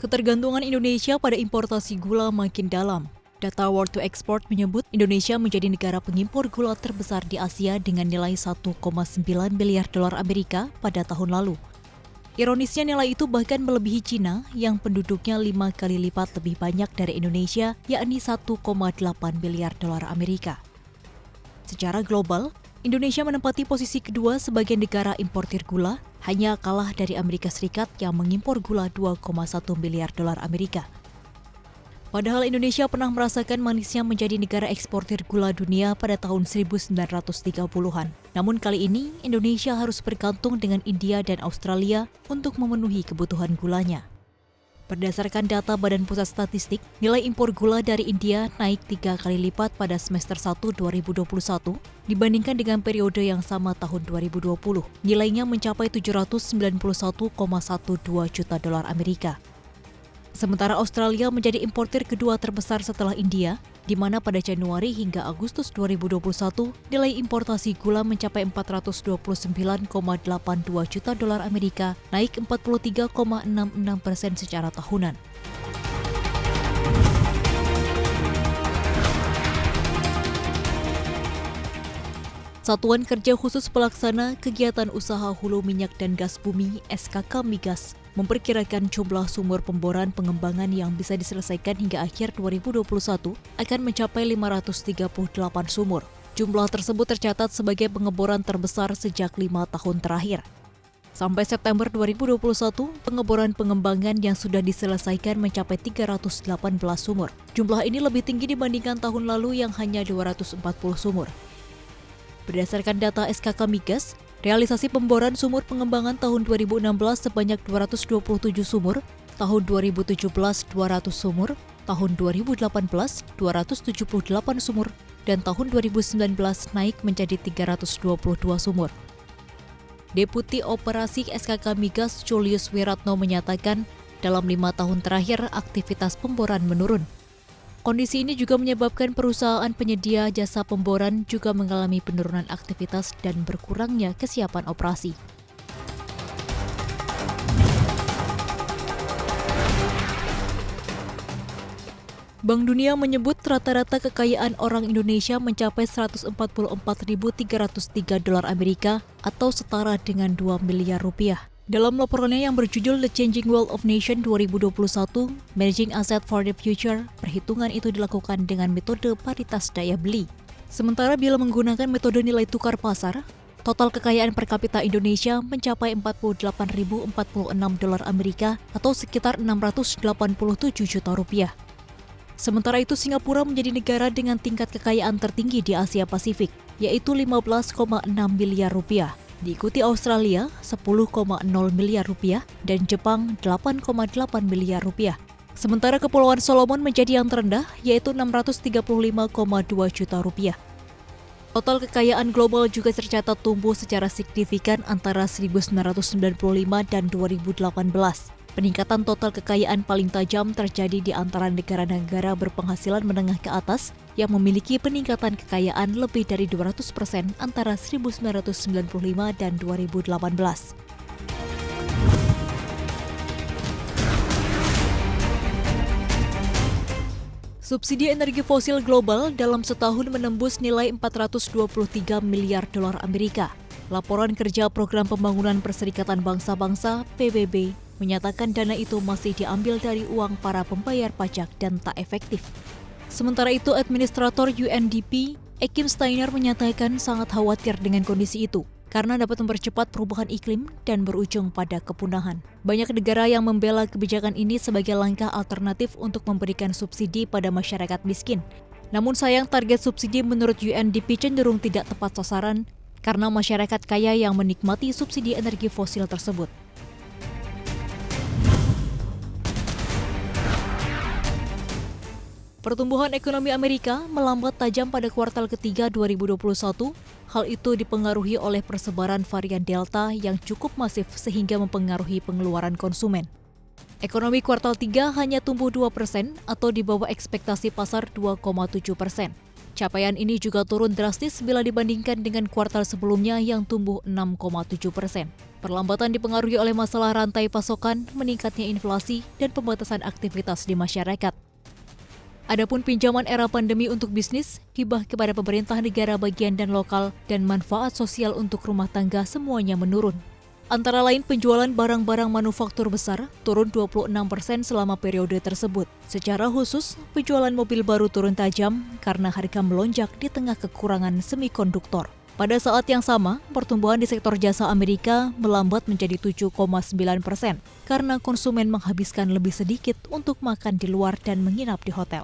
Ketergantungan Indonesia pada importasi gula makin dalam. Data World to Export menyebut Indonesia menjadi negara pengimpor gula terbesar di Asia dengan nilai 1,9 miliar dolar Amerika pada tahun lalu. Ironisnya nilai itu bahkan melebihi Cina yang penduduknya 5 kali lipat lebih banyak dari Indonesia, yakni 1,8 miliar dolar Amerika. Secara global, Indonesia menempati posisi kedua sebagai negara importir gula, hanya kalah dari Amerika Serikat yang mengimpor gula 2,1 miliar dolar Amerika. Padahal Indonesia pernah merasakan manisnya menjadi negara eksportir gula dunia pada tahun 1930-an. Namun kali ini, Indonesia harus bergantung dengan India dan Australia untuk memenuhi kebutuhan gulanya. Berdasarkan data Badan Pusat Statistik, nilai impor gula dari India naik 3 kali lipat pada semester 1 2021 dibandingkan dengan periode yang sama tahun 2020. Nilainya mencapai 791,12 juta dolar Amerika. Sementara Australia menjadi importir kedua terbesar setelah India, di mana pada Januari hingga Agustus 2021 nilai importasi gula mencapai 429,82 juta dolar Amerika, naik 43,66% secara tahunan. Satuan Kerja Khusus Pelaksana Kegiatan Usaha Hulu Minyak dan Gas Bumi (SKK Migas) memperkirakan jumlah sumur pemboran pengembangan yang bisa diselesaikan hingga akhir 2021 akan mencapai 538 sumur. Jumlah tersebut tercatat sebagai pengeboran terbesar sejak 5 tahun terakhir. Sampai September 2021, pengeboran pengembangan yang sudah diselesaikan mencapai 318 sumur. Jumlah ini lebih tinggi dibandingkan tahun lalu yang hanya 240 sumur. Berdasarkan data SKK Migas, realisasi pemboran sumur pengembangan tahun 2016 sebanyak 227 sumur, tahun 2017 200 sumur, tahun 2018 278 sumur, dan tahun 2019 naik menjadi 322 sumur. Deputi Operasi SKK Migas Julius Wiratno menyatakan, dalam 5 tahun terakhir aktivitas pemboran menurun. Kondisi ini juga menyebabkan perusahaan penyedia jasa pemboran juga mengalami penurunan aktivitas dan berkurangnya kesiapan operasi. Bank Dunia menyebut rata-rata kekayaan orang Indonesia mencapai 144.303 dolar Amerika atau setara dengan 2 miliar rupiah. Dalam laporannya yang berjudul The Changing World of Nation 2021, Managing Asset for the Future, perhitungan itu dilakukan dengan metode paritas daya beli. Sementara bila menggunakan metode nilai tukar pasar, total kekayaan per kapita Indonesia mencapai 48.046 dolar Amerika atau sekitar 687 juta rupiah. Sementara itu Singapura menjadi negara dengan tingkat kekayaan tertinggi di Asia Pasifik, yaitu 15,6 miliar rupiah. Diikuti Australia 10,0 miliar rupiah dan Jepang 8,8 miliar rupiah. Sementara Kepulauan Solomon menjadi yang terendah yaitu 635,2 juta rupiah. Total kekayaan global juga tercatat tumbuh secara signifikan antara 1995 dan 2018. Peningkatan total kekayaan paling tajam terjadi di antara negara-negara berpenghasilan menengah ke atas yang memiliki peningkatan kekayaan lebih dari 200% antara 1995 dan 2018. Subsidi energi fosil global dalam setahun menembus nilai 423 miliar dolar Amerika. Laporan kerja Program Pembangunan Perserikatan Bangsa-Bangsa (PBB) menyatakan dana itu masih diambil dari uang para pembayar pajak dan tak efektif. Sementara itu, Administrator UNDP, Ekim Steiner menyatakan sangat khawatir dengan kondisi itu karena dapat mempercepat perubahan iklim dan berujung pada kepunahan. Banyak negara yang membela kebijakan ini sebagai langkah alternatif untuk memberikan subsidi pada masyarakat miskin. Namun sayang target subsidi menurut UNDP cenderung tidak tepat sasaran karena masyarakat kaya yang menikmati subsidi energi fosil tersebut. Pertumbuhan ekonomi Amerika melambat tajam pada kuartal ketiga 2021. Hal itu dipengaruhi oleh persebaran varian Delta yang cukup masif sehingga mempengaruhi pengeluaran konsumen. Ekonomi kuartal 3 hanya tumbuh 2% atau di bawah ekspektasi pasar 2,7%. Capaian ini juga turun drastis bila dibandingkan dengan kuartal sebelumnya yang tumbuh 6,7%. Perlambatan dipengaruhi oleh masalah rantai pasokan, meningkatnya inflasi, dan pembatasan aktivitas di masyarakat. Adapun pinjaman era pandemi untuk bisnis, hibah kepada pemerintah negara bagian dan lokal, dan manfaat sosial untuk rumah tangga semuanya menurun. Antara lain penjualan barang-barang manufaktur besar turun 26% selama periode tersebut. Secara khusus, penjualan mobil baru turun tajam karena harga melonjak di tengah kekurangan semikonduktor. Pada saat yang sama, pertumbuhan di sektor jasa Amerika melambat menjadi 7,9% karena konsumen menghabiskan lebih sedikit untuk makan di luar dan menginap di hotel.